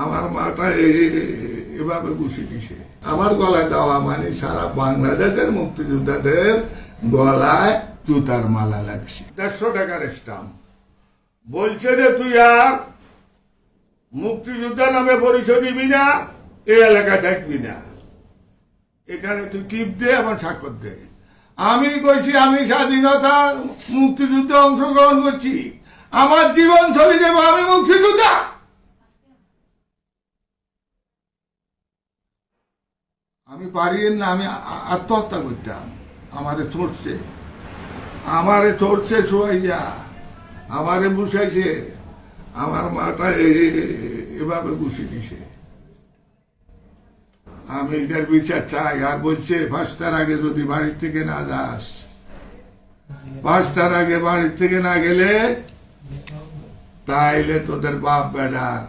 আমার মাথা এভাবে ঘুষি দিছে। আমার গলায় দেওয়া মানে সারা বাংলাদেশের মুক্তিযোদ্ধাদের গলায় জুতার মালা লাগছে। 150 টাকার স্টাম্প বলছে যে তুই আর মুক্তিযোদ্ধা নামে পরিচয় দিবি না, এই এলাকায় থাকবি না, এখানে তুই টিপ দে, আমার স্বাক্ষর দে। আমি কইছি আমি স্বাধীনতার মুক্তিযুদ্ধে অংশগ্রহণ করছি, আমার জীবন চলে যাবে, আমি মুক্তিযোদ্ধা। আমি পারি না, আমি আত্মহত্যা করতাম। আমারে চড়ছে শোয়াইয়া, আমারে বুঝাইছে, আমার মাথা এভাবে ঘুষি দিছে। আমি এটার বিচার চাই। আর বলছে 5টার আগে যদি বাড়ির থেকে না যাস, 5টার আগে বাড়ির থেকে না গেলে তাইলে তোদের বাপ বেটার